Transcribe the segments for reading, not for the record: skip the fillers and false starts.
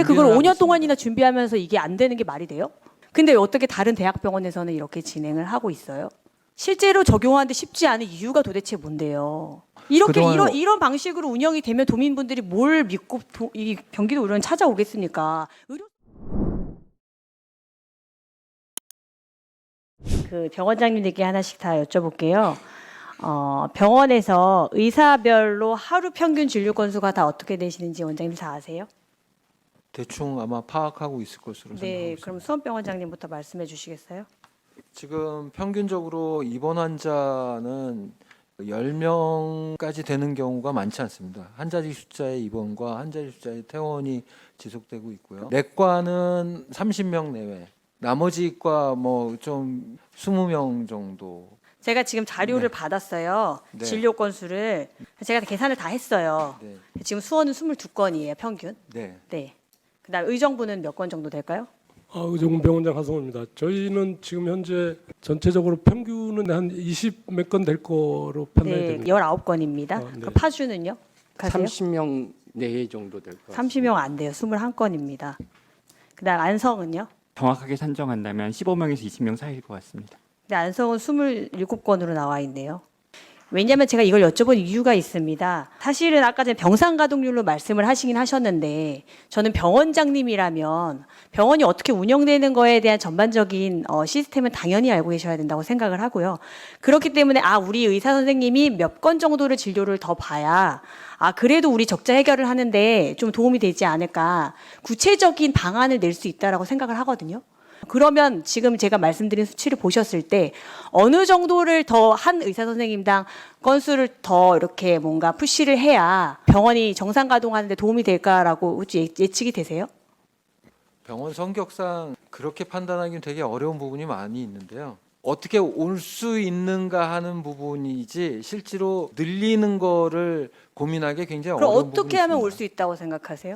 근데 그걸 준비를 5년 하고 동안이나 있습니다. 준비하면서 이게 안 되는 게 말이 돼요? 근데 어떻게 다른 대학병원에서는 이렇게 진행을 하고 있어요? 실제로 적용하는데 쉽지 않은 이유가 도대체 뭔데요? 이렇게 그동안 이런 방식으로 운영이 되면 도민분들이 뭘 믿고 이 경기도 의료원 찾아오겠습니까? 그 병원장님들께 하나씩 다 여쭤볼게요. 병원에서 의사별로 하루 평균 진료 건수가 다 어떻게 되시는지 원장님 다 아세요? 대충 아마 파악하고 있을 것으로 생각하고 네, 있습니다. 그럼 수원병원장님부터 말씀해 주시겠어요? 지금 평균적으로 입원 환자는 10명까지 되는 경우가 많지 않습니다. 한 자리 숫자의 입원과 한 자리 숫자의 퇴원이 지속되고 있고요. 내과는 30명 내외, 나머지 과 뭐 좀 20명 정도. 제가 지금 자료를 네. 받았어요. 네. 진료 건수를 제가 계산을 다 했어요. 네. 지금 수원은 22건이에요, 평균. 네. 네. 그다음 의정부는 몇 건 정도 될까요? 의정부병원장 하성호입니다. 저희는 지금 현재 전체적으로 평균은 한 20 몇 건 될 거로 네, 판단됩니다. 19건입니다. 네. 그 파주는요? 가세요? 30명 내외 정도 될 것 같습니다. 30명 안 돼요. 21건입니다. 그다음 안성은요? 정확하게 산정한다면 15명에서 20명 사이일 것 같습니다. 근데 안성은 27건으로 나와 있네요. 왜냐하면 제가 이걸 여쭤본 이유가 있습니다. 사실은 아까 전에 병상 가동률로 말씀을 하시긴 하셨는데 저는 병원장님이라면 병원이 어떻게 운영되는 거에 대한 전반적인 시스템은 당연히 알고 계셔야 된다고 생각을 하고요. 그렇기 때문에 우리 의사 선생님이 몇 건 정도를 진료를 더 봐야 그래도 우리 적자 해결을 하는데 좀 도움이 되지 않을까, 구체적인 방안을 낼 수 있다라고 생각을 하거든요. 그러면 지금 제가 말씀드린 수치를 보셨을 때 어느 정도를 더 한 의사 선생님당 건수를 더 이렇게 뭔가 푸시를 해야 병원이 정상 가동하는데 도움이 될까라고 혹시 예측이 되세요? 병원 성격상 그렇게 판단하기는 되게 어려운 부분이 많이 있는데요. 어떻게 올 수 있는가 하는 부분이지 실제로 늘리는 거를 고민하기 굉장히 그럼 어려운 어떻게 부분이 하면 있습니다. 올 수 있다고 생각하세요?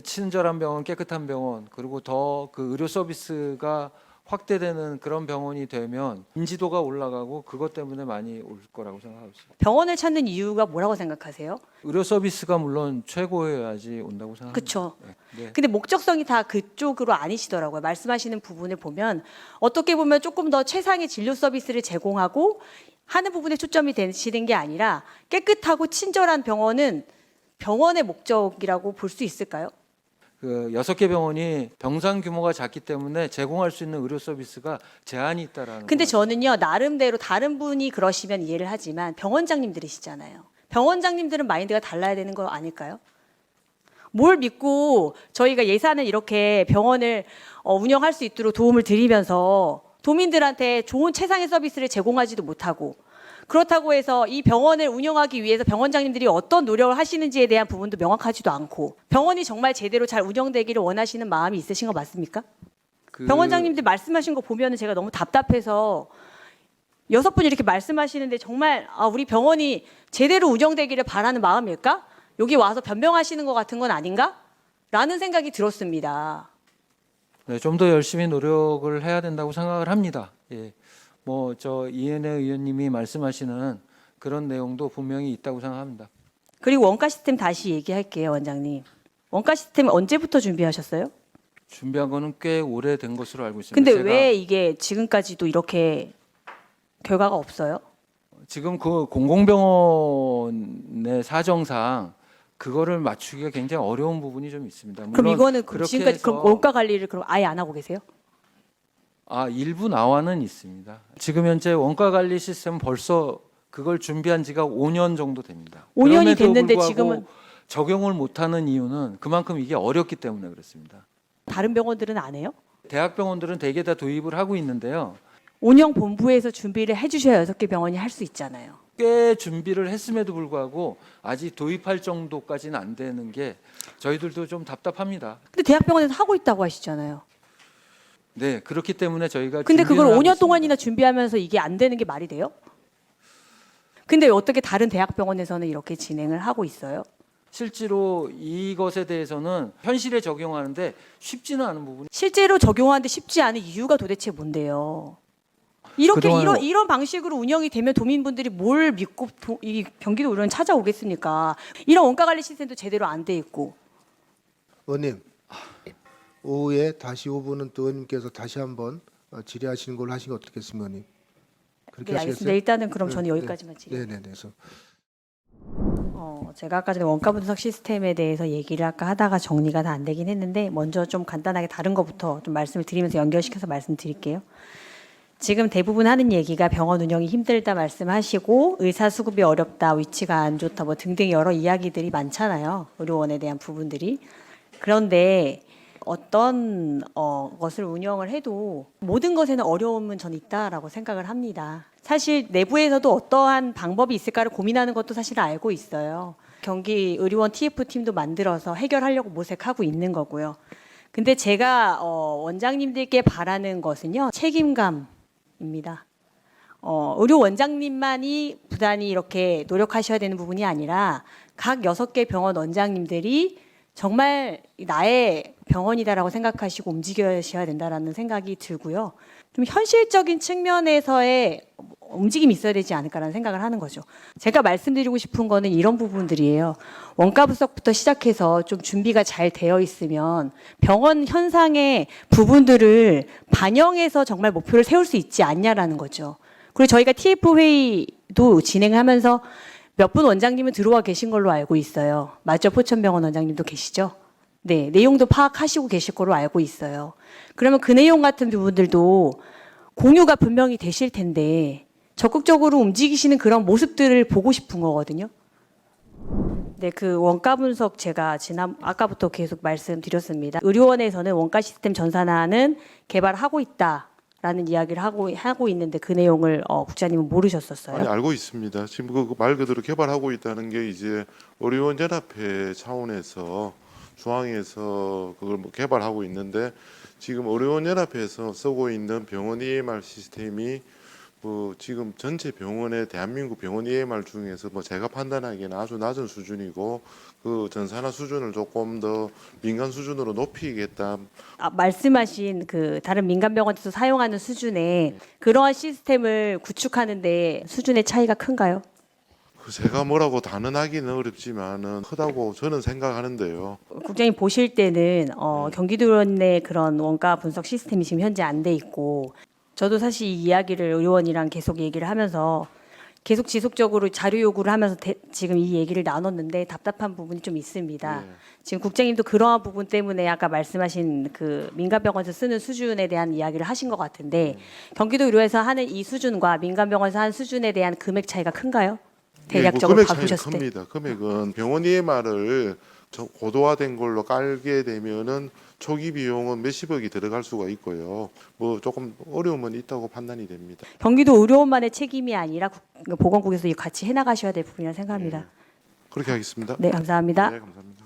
친절한 병원, 깨끗한 병원, 그리고 더 그 의료 서비스가 확대되는 그런 병원이 되면 인지도가 올라가고 그것 때문에 많이 올 거라고 생각하고 있습니다. 병원을 찾는 이유가 뭐라고 생각하세요? 의료 서비스가 물론 최고여야지 온다고 생각합니다. 그렇죠. 네. 근데 목적성이 다 그쪽으로 아니시더라고요. 말씀하시는 부분을 보면 어떻게 보면 조금 더 최상의 진료 서비스를 제공하고 하는 부분에 초점이 되시는 게 아니라 깨끗하고 친절한 병원은 병원의 목적이라고 볼 수 있을까요? 그 6개 병원이 병상 규모가 작기 때문에 제공할 수 있는 의료 서비스가 제한이 있다라는. 근데 거. 저는요, 나름대로 다른 분이 그러시면 이해를 하지만 병원장님들이시잖아요. 병원장님들은 마인드가 달라야 되는 거 아닐까요? 뭘 믿고 저희가 예산을 이렇게 병원을 운영할 수 있도록 도움을 드리면서 도민들한테 좋은 최상의 서비스를 제공하지도 못하고, 그렇다고 해서 이 병원을 운영하기 위해서 병원장님들이 어떤 노력을 하시는지에 대한 부분도 명확하지도 않고, 병원이 정말 제대로 잘 운영되기를 원하시는 마음이 있으신 거 맞습니까? 병원장님들 말씀하신 거 보면은 제가 너무 답답해서 6분 이렇게 말씀하시는데 정말 우리 병원이 제대로 운영되기를 바라는 마음일까? 여기 와서 변명하시는 것 같은 건 아닌가? 라는 생각이 들었습니다. 네, 좀 더 열심히 노력을 해야 된다고 생각을 합니다. 예. 뭐 저 이은혜 의원님이 말씀하시는 그런 내용도 분명히 있다고 생각합니다. 그리고 원가 시스템 다시 얘기할게요, 원장님. 원가 시스템 언제부터 준비하셨어요? 준비한 거는 꽤 오래된 것으로 알고 있습니다. 근데 제가 왜 이게 지금까지도 이렇게 결과가 없어요? 지금 그 공공병원의 사정상 그거를 맞추기가 굉장히 어려운 부분이 좀 있습니다. 그럼 물론 이거는 그렇게 지금까지 해서 그럼 원가 관리를 그럼 아예 안 하고 계세요? 일부 나와는 있습니다. 지금 현재 원가 관리 시스템 벌써 그걸 준비한 지가 5년 정도 됩니다. 5년이 그럼에도 됐는데 불구하고 지금은 적용을 못하는 이유는 그만큼 이게 어렵기 때문에 그렇습니다. 다른 병원들은 안 해요? 대학병원들은 대개 다 도입을 하고 있는데요. 운영 본부에서 준비를 해주셔야 6개 병원이 할 수 있잖아요. 꽤 준비를 했음에도 불구하고 아직 도입할 정도까지는 안 되는 게 저희들도 좀 답답합니다. 근데 대학병원에서 하고 있다고 하시잖아요. 네, 그렇기 때문에 저희가 근데 그걸 준비를 하고 5년 있습니다. 동안이나 준비하면서 이게 안 되는 게 말이 돼요? 근데 어떻게 다른 대학병원에서는 이렇게 진행을 하고 있어요? 실제로 이것에 대해서는 현실에 적용하는데 쉽지는 않은 부분이. 실제로 적용하는데 쉽지 않은 이유가 도대체 뭔데요? 이렇게 그동안 이런 방식으로 운영이 되면 도민분들이 뭘 믿고 이 경기도 의료원 찾아오겠습니까? 이런 원가 관리 시스템도 제대로 안 돼 있고. 의원님, 오후에 다시 5분은 또 의원님께서 다시 한번 질의하시는 걸로 하시는 게 어떻겠습니까, 의원님? 그렇게 네, 하시겠어요? 알겠습니다. 일단은 그럼 저는 네, 여기까지만 네, 질의할게요. 네, 네. 그래서 제가 아까 전에 원가 분석 시스템에 대해서 얘기를 아까 하다가 정리가 다 안 되긴 했는데 먼저 좀 간단하게 다른 것부터 좀 말씀을 드리면서 연결시켜서 말씀드릴게요. 지금 대부분 하는 얘기가 병원 운영이 힘들다 말씀하시고 의사 수급이 어렵다, 위치가 안 좋다 뭐 등등 여러 이야기들이 많잖아요. 의료원에 대한 부분들이. 그런데 어떤 것을 운영을 해도 모든 것에는 어려움은 전 있다라고 생각을 합니다. 사실 내부에서도 어떠한 방법이 있을까를 고민하는 것도 사실 알고 있어요. 경기 의료원 TF팀도 만들어서 해결하려고 모색하고 있는 거고요. 근데 제가 원장님들께 바라는 것은요, 책임감입니다. 의료 원장님만이 부단히 이렇게 노력하셔야 되는 부분이 아니라 각 6개 병원 원장님들이 정말 나의 병원이다라고 생각하시고 움직여셔야 된다라는 생각이 들고요. 좀 현실적인 측면에서의 움직임이 있어야 되지 않을까라는 생각을 하는 거죠. 제가 말씀드리고 싶은 거는 이런 부분들이에요. 원가 분석부터 시작해서 좀 준비가 잘 되어 있으면 병원 현상의 부분들을 반영해서 정말 목표를 세울 수 있지 않냐라는 거죠. 그리고 저희가 TF 회의도 진행하면서 몇 분 원장님은 들어와 계신 걸로 알고 있어요. 맞죠? 포천병원 원장님도 계시죠? 네, 내용도 파악하시고 계실 걸로 알고 있어요. 그러면 그 내용 같은 부분들도 공유가 분명히 되실 텐데 적극적으로 움직이시는 그런 모습들을 보고 싶은 거거든요. 네, 그 원가 분석 제가 아까부터 계속 말씀드렸습니다. 의료원에서는 원가 시스템 전산화는 개발하고 있다라는 이야기를 하고 있는데 그 내용을 국장님은 모르셨었어요? 아니, 알고 있습니다. 지금 그 말 그대로 개발하고 있다는 게 이제 의료원 연합회 차원에서 중앙에서 그걸 뭐 개발하고 있는데, 지금 의료원 연합회에서 쓰고 있는 병원 EMR 시스템이 뭐 지금 전체 병원의 대한민국 병원 EMR 중에서 뭐 제가 판단하기에는 아주 낮은 수준이고, 그 전산화 수준을 조금 더 민간 수준으로 높이겠다. 말씀하신 그 다른 민간 병원에서 사용하는 수준의 그러한 시스템을 구축하는데 수준의 차이가 큰가요? 그 제가 뭐라고 단언하기는 어렵지만은 크다고 저는 생각하는데요. 국장님 보실 때는 경기도 내 그런 원가 분석 시스템이 지금 현재 안 돼 있고, 저도 사실 이 이야기를 의료원이랑 계속 얘기를 하면서 계속 지속적으로 자료 요구를 하면서 지금 이 얘기를 나눴는데 답답한 부분이 좀 있습니다. 네. 지금 국장님도 그러한 부분 때문에 아까 말씀하신 그 민간병원에서 쓰는 수준에 대한 이야기를 하신 것 같은데, 경기도 의료에서 하는 이 수준과 민간병원에서 하는 수준에 대한 금액 차이가 큰가요? 대략적으로 금액 차이는 바꾸셨을 때. 큽니다. 금액은 병원 EMR을 고도화된 걸로 깔게 되면은 초기 비용은 몇십억이 들어갈 수가 있고요. 뭐 조금 어려움은 있다고 판단이 됩니다. 경기도 의료원만의 책임이 아니라 보건국에서 같이 해나가셔야 될 부분이라 생각합니다. 그렇게 하겠습니다. 네, 감사합니다. 네, 감사합니다.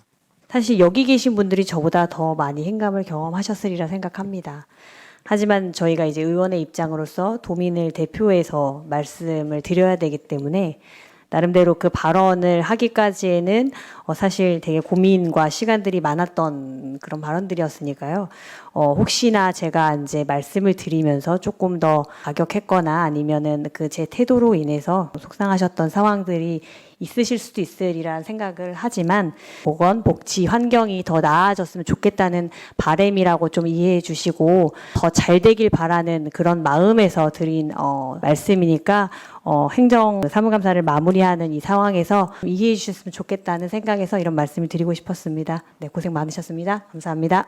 사실 여기 계신 분들이 저보다 더 많이 행감을 경험하셨으리라 생각합니다. 하지만 저희가 이제 의원의 입장으로서 도민을 대표해서 말씀을 드려야 되기 때문에 나름대로 그 발언을 하기까지에는 사실 되게 고민과 시간들이 많았던 그런 발언들이었으니까요. 혹시나 제가 이제 말씀을 드리면서 조금 더 가격했거나 아니면은 그 제 태도로 인해서 속상하셨던 상황들이 있으실 수도 있으리라는 생각을 하지만 보건, 복지, 환경이 더 나아졌으면 좋겠다는 바람이라고 좀 이해해 주시고 더 잘 되길 바라는 그런 마음에서 드린 말씀이니까 행정 사무감사를 마무리하는 이 상황에서 이해해 주셨으면 좋겠다는 생각에서 이런 말씀을 드리고 싶었습니다. 네, 고생 많으셨습니다. 감사합니다.